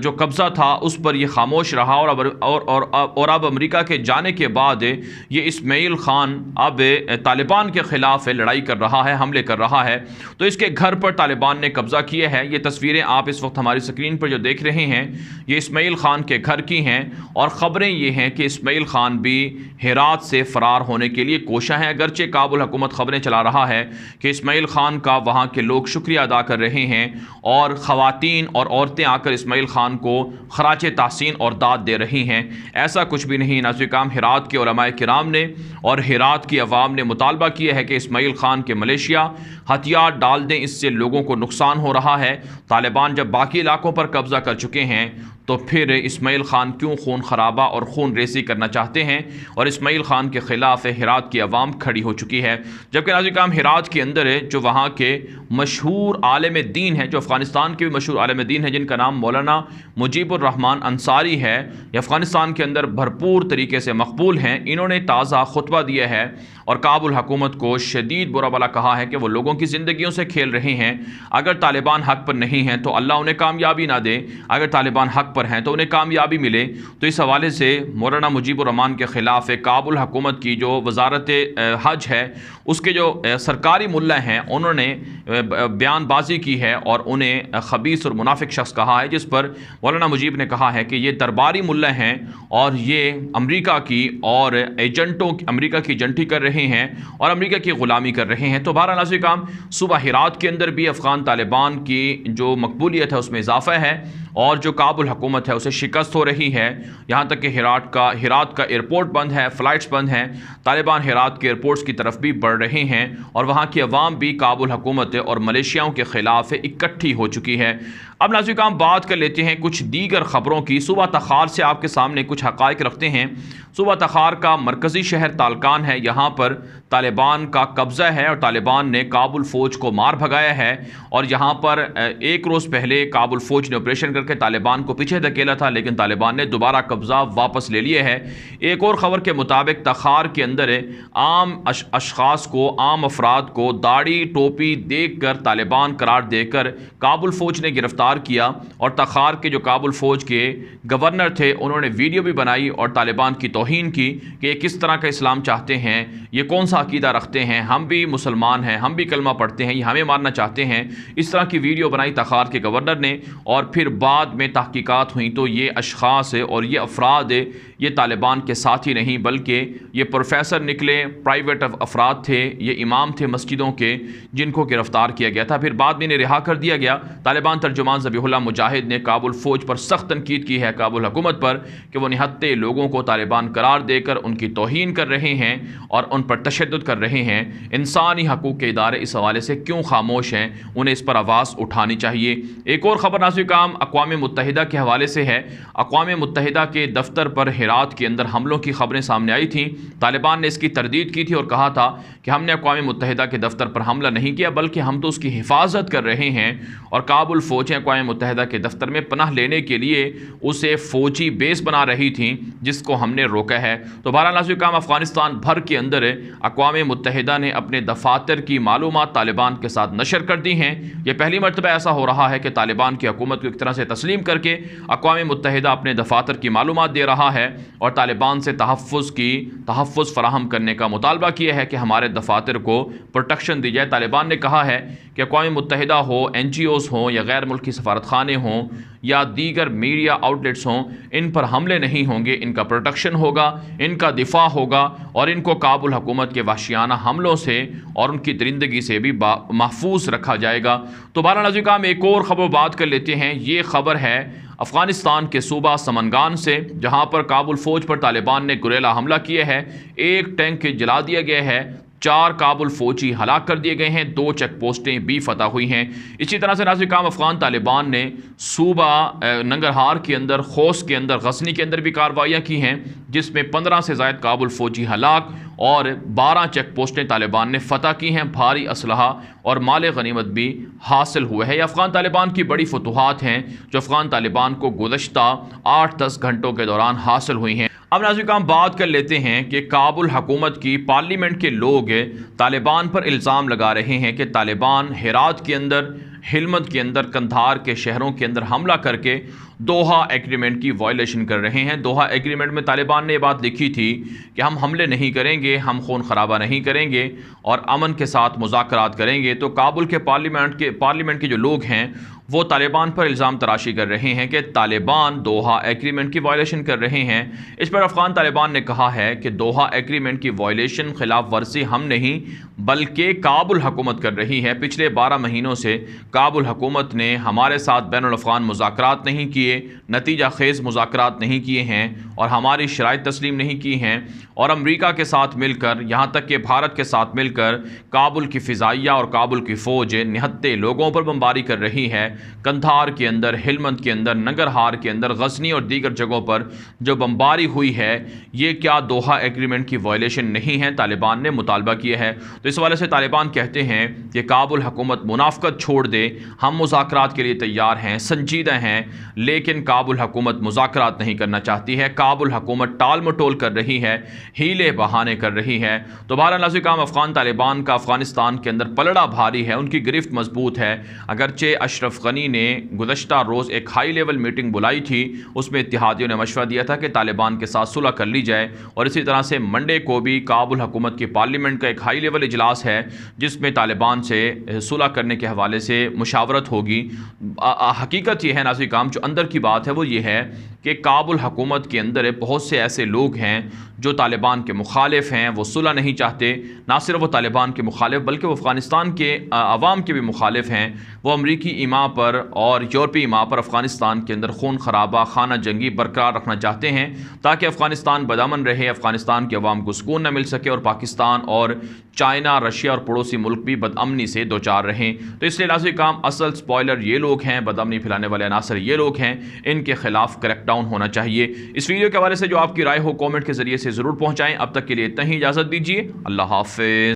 جو قبضہ تھا اس پر یہ خاموش رہا، اور اب امریکہ کے جانے کے بعد یہ اسماعیل خان اب طالبان کے خلاف لڑائی کر رہا ہے، حملے کر رہا ہے۔ تو اس کے گھر پر طالبان نے قبضہ کیا ہے۔ یہ تصویریں آپ اس وقت ہماری سکرین پر جو دیکھ رہے ہیں یہ اسماعیل خان کے گھر کی ہیں، اور خبریں یہ ہیں کہ اسماعیل خان بھی ہرات سے فرار ہونے کے لیے کوشاں ہیں، اگرچہ کابل حکومت خبریں چلا رہا ہے کہ اسماعیل خان کا وہاں کے لوگ شکریہ ادا کر رہے ہیں، اور خواتین اور عورتیں آ کر اسماعیل خان کو خراج تحسین اور داد دے رہی ہیں۔ ایسا کچھ بھی نہیں۔ ناظرین کرام، ہرات کے علماء کرام نے اور ہرات کی عوام نے مطالبہ کیا ہے کہ اسماعیل خان کے ملیشیا ہتھیار ڈال دیں، اس سے لوگوں کو نقصان ہو رہا ہے۔ طالبان جب باقی علاقوں پر قبضہ کر چکے ہیں تو پھر اسماعیل خان کیوں خون خرابہ اور خون ریزی کرنا چاہتے ہیں، اور اسماعیل خان کے خلاف ہرات کی عوام کھڑی ہو چکی ہے۔ جبکہ ناظرین کرام، ہرات کے اندر جو وہاں کے مشہور عالم دین ہیں، جو افغانستان کے بھی مشہور عالم دین ہیں، جن کا نام مولانا مجیب الرحمان انصاری ہے، یہ افغانستان کے اندر بھرپور طریقے سے مقبول ہیں، انہوں نے تازہ خطبہ دیا ہے اور کابل حکومت کو شدید برا بھلا کہا ہے کہ وہ لوگوں کی زندگیوں سے کھیل رہے ہیں۔ اگر طالبان حق پر نہیں ہیں تو اللہ انہیں کامیابی نہ دے، اگر طالبان حق پر ہیں تو انہیں کامیابی ملے۔ تو اس حوالے سے مولانا مجیب الرحمان کے خلاف کابل حکومت کی جو وزارت حج ہے، اس کے جو سرکاری ملا ہیں، انہوں نے بیان بازی کی ہے اور انہیں خبیث اور منافق شخص کہا ہے، جس پر مولانا مجیب نے کہا ہے کہ یہ درباری ملا ہیں اور یہ امریکہ کی اور امریکہ کی ایجنٹی کر رہے ہیں اور امریکہ کی غلامی کر رہے ہیں۔ تو بہرحال ناظرین کرام، صوبہ ہرات کے اندر بھی افغان طالبان کی جو مقبولیت ہے اس میں اضافہ ہے، اور جو کابل حکومت ہے اسے شکست ہو رہی ہے، یہاں تک کہ ہرات کا ایئرپورٹ بند ہے، فلائٹس بند ہیں۔ طالبان ہرات کے ایئرپورٹس کی طرف بھی بڑھ رہے ہیں، اور وہاں کی عوام بھی کابل حکومت اور ملیشیاؤں کے خلاف اکٹھی ہو چکی ہے۔ اب ناظرین کرام، بات کر لیتے ہیں کچھ دیگر خبروں کی۔ صوبہ تخار سے آپ کے سامنے کچھ حقائق رکھتے ہیں۔ صوبہ تخار کا مرکزی شہر تالکان ہے، یہاں پر طالبان کا قبضہ ہے اور طالبان نے کابل فوج کو مار بھگایا ہے، اور یہاں پر ایک روز پہلے کابل فوج نے آپریشن کر کے طالبان کو پیچھے دھکیلا تھا، لیکن طالبان نے دوبارہ قبضہ واپس لے لیا ہے۔ ایک اور خبر کے مطابق تخار کے اندر عام اشخاص کو، عام افراد کو داڑھی ٹوپی دیکھ کر طالبان قرار دے کر کابل فوج نے گرفتار کیا، اور تخار کے جو کابل فوج کے گورنر تھے انہوں نے ویڈیو بھی بنائی اور طالبان کی توہین کی کہ یہ کس طرح کا اسلام چاہتے ہیں، یہ کون سا عقیدہ رکھتے ہیں، ہم بھی مسلمان ہیں، ہم بھی کلمہ پڑھتے ہیں، یہ ہمیں مارنا چاہتے ہیں۔ اس طرح کی ویڈیو بنائی تخار کے گورنر نے، اور پھر بعد میں تحقیقات ہوئیں تو یہ اشخاص اور یہ افراد یہ طالبان کے ساتھ ہی نہیں بلکہ یہ پروفیسر نکلے، پرائیویٹ افراد تھے، یہ امام تھے مسجدوں کے، جن کو گرفتار کیا گیا تھا۔ پھر بعد میں انہیں رہا کر دیا گیا۔ طالبان ترجمان ذبیح اللہ مجاہد نے کابل فوج پر سخت تنقید کی ہے، کابل حکومت پر، کہ وہ نہتے لوگوں کو طالبان قرار دے کر ان کی توہین کر رہے ہیں اور ان پر تشدد کر رہے ہیں۔ انسانی حقوق کے ادارے اس حوالے سے کیوں خاموش ہیں؟ انہیں اس پر آواز اٹھانی چاہیے۔ ایک اور خبر ناظرین کرام اقوام متحدہ کے حوالے سے ہے۔ اقوام متحدہ کے دفتر پر ہرات کے اندر حملوں کی خبریں سامنے آئی تھیں۔ طالبان نے اس کی تردید کی تھی اور کہا تھا کہ ہم نے اقوام متحدہ کے دفتر پر حملہ نہیں کیا بلکہ ہم تو اس کی حفاظت کر رہے ہیں، اور کابل فوجیں اقوام متحدہ کے دفتر میں پناہ لینے کے لیے اسے فوجی بیس بنا رہی تھیں، جس کو ہم نے روکا ہے۔ تو بہرحال ناظرین کرام، افغانستان بھر کے اندر اقوام متحدہ نے اپنے دفاتر کی معلومات طالبان کے ساتھ نشر کر دی ہیں۔ یہ پہلی مرتبہ ایسا ہو رہا ہے کہ طالبان کی حکومت کو ایک طرح سے تسلیم کر کے اقوام متحدہ اپنے دفاتر کی معلومات دے رہا ہے اور طالبان سے تحفظ فراہم کرنے کا مطالبہ کیا ہے کہ ہمارے دفاتر کو پروٹیکشن دی جائے۔ طالبان نے کہا ہے کہ اقوام متحدہ ہو، این جی اوز ہوں یا غیر ملکی سفارت خانے ہوں یا دیگر میڈیا آؤٹلیٹس ہوں، ان پر حملے نہیں ہوں گے، ان کا پروٹیکشن ہوگا، ان کا دفاع ہوگا، اور ان کو کابل حکومت کے وحشیانہ حملوں سے اور ان کی درندگی سے بھی محفوظ رکھا جائے گا۔ تو بہرحال ناظرین کرام، ایک اور خبر بات کر لیتے ہیں۔ یہ خبر ہے افغانستان کے صوبہ سمنگان سے، جہاں پر کابل فوج پر طالبان نے گریلا حملہ کیا ہے۔ ایک ٹینک جلا دیا گیا ہے، 4 کابل فوجی ہلاک کر دیے گئے ہیں، 2 چیک پوسٹیں بھی فتح ہوئی ہیں۔ اسی طرح سے ناظرین کرام، افغان طالبان نے صوبہ ننگرہار کے اندر، خوست کے اندر، غزنی کے اندر بھی کارروائیاں کی ہیں، جس میں 15 سے زائد کابل فوجی ہلاک اور 12 چیک پوسٹیں طالبان نے فتح کی ہیں۔ بھاری اسلحہ اور مال غنیمت بھی حاصل ہوئے ہیں۔ یہ افغان طالبان کی بڑی فتوحات ہیں جو افغان طالبان کو گزشتہ 8-10 گھنٹوں کے دوران حاصل ہوئی ہیں۔ اب ناظرین کرام، بات کر لیتے ہیں کہ کابل حکومت کی پارلیمنٹ کے لوگ طالبان پر الزام لگا رہے ہیں کہ طالبان ہرات کے اندر ہلمند کے اندر کندھار کے شہروں کے اندر حملہ کر کے دوحہ ایگریمنٹ کی وائلیشن کر رہے ہیں۔ دوحہ ایگریمنٹ میں طالبان نے یہ بات لکھی تھی کہ ہم حملے نہیں کریں گے، ہم خون خرابہ نہیں کریں گے اور امن کے ساتھ مذاکرات کریں گے۔ تو کابل کے پارلیمنٹ کے جو لوگ ہیں وہ طالبان پر الزام تراشی کر رہے ہیں کہ طالبان دوحہ ایگریمنٹ کی وائلیشن کر رہے ہیں۔ اس پر افغان طالبان نے کہا ہے کہ دوحہ ایگریمنٹ کی وائلیشن، خلاف ورزی ہم نہیں بلکہ کابل حکومت کر رہی ہے۔ پچھلے 12 مہینوں سے کابل حکومت نے ہمارے ساتھ بین الافغان مذاکرات نہیں کیے، نتیجہ خیز مذاکرات نہیں کیے ہیں اور ہماری شرائط تسلیم نہیں کی ہیں، اور امریکہ کے ساتھ مل کر، یہاں تک کہ بھارت کے ساتھ مل کر کابل کی فضائیہ اور کابل کی فوج نہتے لوگوں پر بمباری کر رہی ہے۔ کندھار کے اندر، ہلمند کے اندر، ننگرہار کے اندر، غزنی اور دیگر جگہوں پر جو بمباری ہوئی ہے، یہ کیا دوحہ ایگریمنٹ کی وائلیشن نہیں ہے؟ طالبان نے مطالبہ کیا ہے۔ تو اس حوالے سے طالبان کہتے ہیں کہ کابل حکومت منافقت چھوڑ دے، ہم مذاکرات کے لیے تیار ہیں، سنجیدہ ہیں، لیکن کابل حکومت مذاکرات نہیں کرنا چاہتی ہے۔ کابل حکومت ٹال مٹول کر رہی ہے، ہیلے بہانے کر رہی ہے۔ تو بہرحال ناظرین کرام، افغان طالبان کا افغانستان کے اندر پلڑا بھاری ہے، ان کی گرفت مضبوط ہے۔ اگرچہ اشرف غنی نے گزشتہ روز ایک ہائی لیول میٹنگ بلائی تھی، اس میں اتحادیوں نے مشورہ دیا تھا کہ طالبان کے ساتھ صلح کر لی جائے، اور اسی طرح سے منڈے کو بھی کابل حکومت کی پارلیمنٹ کا ایک ہائی لیول اجلاس ہے جس میں طالبان سے صلح کرنے کے حوالے سے مشاورت ہوگی۔ حقیقت یہ ہے ناظرین کرام، جو اندر کی بات ہے وہ یہ ہے کہ کابل حکومت کے اندر بہت سے ایسے لوگ ہیں جو طالبان کے مخالف ہیں، وہ صلح نہیں چاہتے۔ نہ صرف وہ طالبان کے مخالف بلکہ وہ افغانستان کے عوام کے بھی مخالف ہیں۔ وہ امریکی ایما پر اور یورپی ایما پر افغانستان کے اندر خون خرابہ، خانہ جنگی برقرار رکھنا چاہتے ہیں تاکہ افغانستان بدامن رہے، افغانستان کے عوام کو سکون نہ مل سکے اور پاکستان اور چائنا، رشیا اور پڑوسی ملک بھی بدامنی سے دوچار رہیں۔ تو اس لیے ناظرین کرام، اصل سپوائلر یہ لوگ ہیں، بدامنی پھیلانے والے عناصر یہ لوگ ہیں، ان کے خلاف کریک ڈاؤن ہونا چاہیے۔ اس ویڈیو کے حوالے سے جو آپ کی رائے ہو کامنٹ کے ذریعے سے ضرور پہنچائیں۔ اب تک کے لیے اتنا ہی، اجازت دیجیے، اللہ حافظ۔